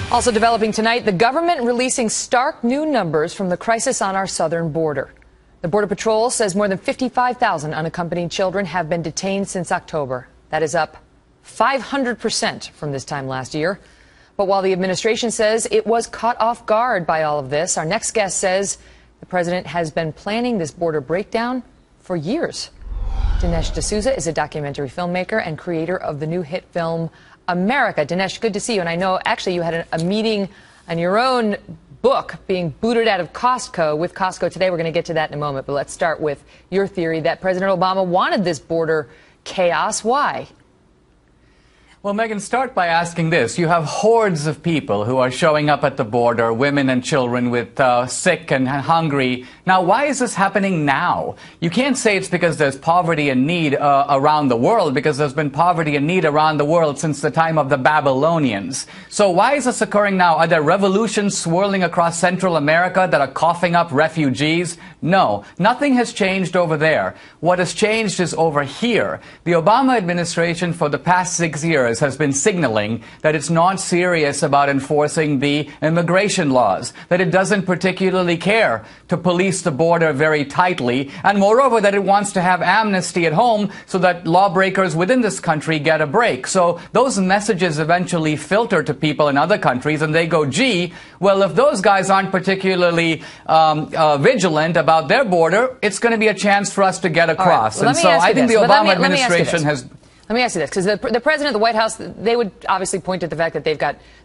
Also developing tonight, the government releasing stark new numbers from the crisis on our southern border. The Border Patrol says more than 55,000 unaccompanied children have been detained since October. That is up 500% from this time last year. But while the administration says it was caught off guard by all of this, our next guest says the president has been planning this border breakdown for years. Dinesh DSouza is a documentary filmmaker and creator of the new hit film America. Dinesh, good to see you. And I know actually you had a meeting on your own book being booted out of Costco with Costco today. We're going to get to that in a moment. But let's start with your theory that President Obama wanted this border chaos. Why? Well, Megan, start by asking this. You have hordes of people who are showing up at the border, women and children with sick and hungry. Now, why is this happening now? You can't say it's because there's poverty and need around the world, because there's been poverty and need around the world since the time of the Babylonians. So why is this occurring now? Are there revolutions swirling across Central America that are coughing up refugees? No, nothing has changed over there. What has changed is over here. The Obama administration for the past 6 years has been signaling that it's not serious about enforcing the immigration laws, that it doesn't particularly care to police the border very tightly, and moreover that it wants to have amnesty at home so that lawbreakers within this country get a break. So those messages eventually filter to people in other countries, and they go, gee, well, if those guys aren't particularly vigilant about their border, it's going to be a chance for us to get across. Well, and so I think the Obama administration has... Let me ask you this, because the president of the White House, they would obviously point to the fact that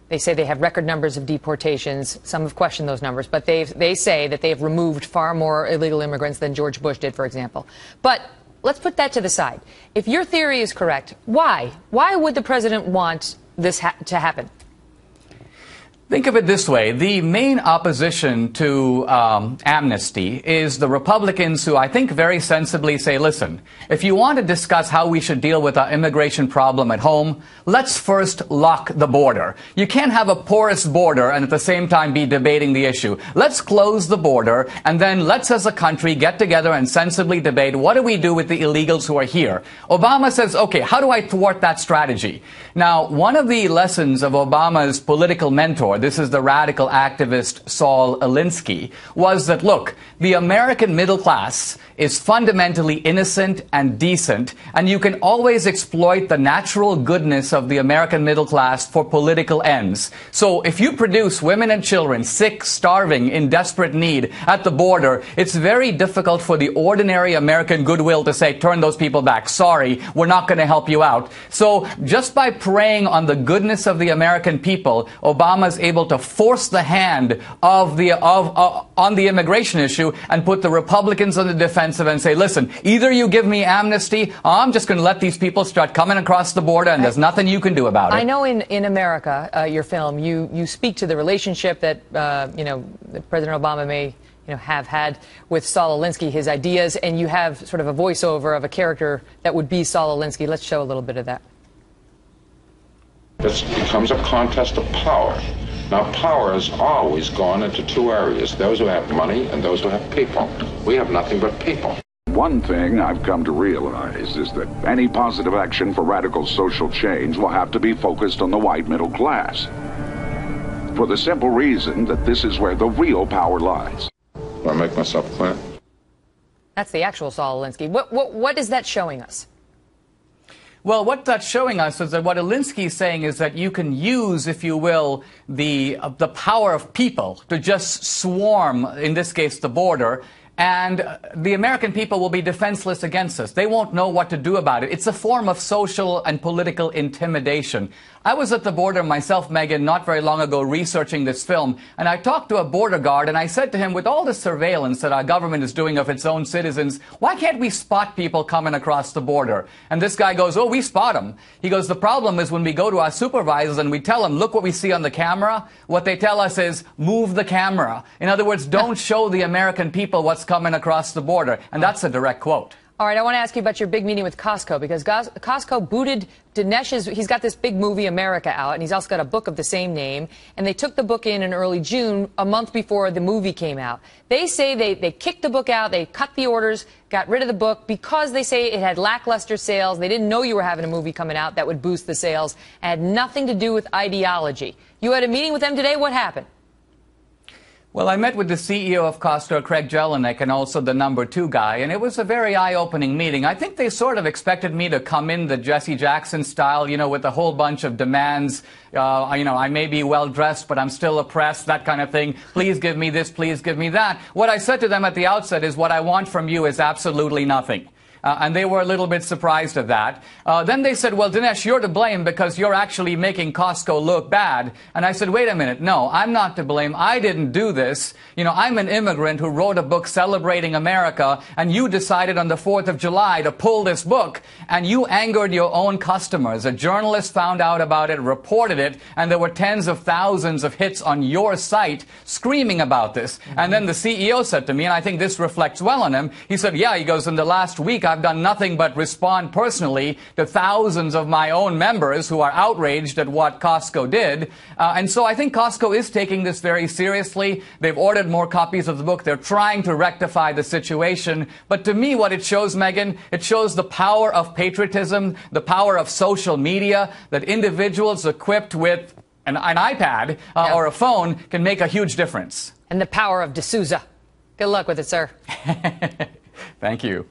they say they have record numbers of deportations. Some have questioned those numbers, but they say that they have removed far more illegal immigrants than George Bush did, for example. But let's put that to the side. If your theory is correct, why? Why would the president want this to happen? Think of it this way. The main opposition to amnesty is the Republicans who I think very sensibly say, listen, if you want to discuss how we should deal with our immigration problem at home, let's first lock the border. You can't have a porous border and at the same time be debating the issue. Let's close the border, and then let's as a country get together and sensibly debate what do we do with the illegals who are here. Obama says, okay, how do I thwart that strategy? Now, one of the lessons of Obama's political mentor, this is the radical activist Saul Alinsky, was that, look, the American middle class is fundamentally innocent and decent, and you can always exploit the natural goodness of the American middle class for political ends. So if you produce women and children sick, starving, in desperate need at the border, it's very difficult for the ordinary American goodwill to say, turn those people back. Sorry, we're not going to help you out. So just by preying on the goodness of the American people, Obama's able to force the hand on the immigration issue and put the Republicans on the defensive and say, listen, either you give me amnesty, or I'm just going to let these people start coming across the border, and there's nothing you can do about it. I know in America, your film, you speak to the relationship that that President Obama may have had with Saul Alinsky, his ideas, and you have sort of a voiceover of a character that would be Saul Alinsky. Let's show a little bit of that. This becomes a contest of power. Now, power has always gone into two areas, those who have money and those who have people. We have nothing but people. One thing I've come to realize is that any positive action for radical social change will have to be focused on the white middle class. For the simple reason that this is where the real power lies. Do I make myself clear? That's the actual Saul Alinsky. What is that showing us? Well, what that's showing us is that what Alinsky is saying is that you can use, if you will, the power of people to just swarm, in this case, the border, and the American people will be defenseless against us. They won't know what to do about it. It's a form of social and political intimidation. I was at the border myself, Megan, not very long ago researching this film, and I talked to a border guard, and I said to him, with all the surveillance that our government is doing of its own citizens, why can't we spot people coming across the border? And this guy goes, oh, we spot them. He goes, the problem is when we go to our supervisors and we tell them, look what we see on the camera, what they tell us is, move the camera. In other words, don't show the American people what's coming across the border. And that's a direct quote. All right, I want to ask you about your big meeting with Costco, because Costco booted Dinesh's, he's got this big movie, America, out, and he's also got a book of the same name, and they took the book in early June, a month before the movie came out. They say they kicked the book out, they cut the orders, got rid of the book, because they say it had lackluster sales. They didn't know you were having a movie coming out that would boost the sales, and had nothing to do with ideology. You had a meeting with them today. What happened? Well, I met with the CEO of Costco, Craig Jelinek, and also the number 2 guy, and it was a very eye-opening meeting. I think they sort of expected me to come in the Jesse Jackson style, you know, with a whole bunch of demands. I may be well-dressed, but I'm still oppressed, that kind of thing. Please give me this, please give me that. What I said to them at the outset is, what I want from you is absolutely nothing. And they were a little bit surprised at that. Then they said, well, Dinesh, you're to blame because you're actually making Costco look bad. And I said, wait a minute. No, I'm not to blame. I didn't do this. You know, I'm an immigrant who wrote a book celebrating America, and you decided on the 4th of July to pull this book, and you angered your own customers. A journalist found out about it, reported it, and there were tens of thousands of hits on your site screaming about this. And then the CEO said to me, and I think this reflects well on him, he said, yeah, he goes, in the last week, I've done nothing but respond personally to thousands of my own members who are outraged at what Costco did. And so I think Costco is taking this very seriously. They've ordered more copies of the book. They're trying to rectify the situation. But to me, what it shows, Megan, it shows the power of patriotism, the power of social media, that individuals equipped with an iPad or a phone can make a huge difference. And the power of DSouza. Good luck with it, sir. Thank you.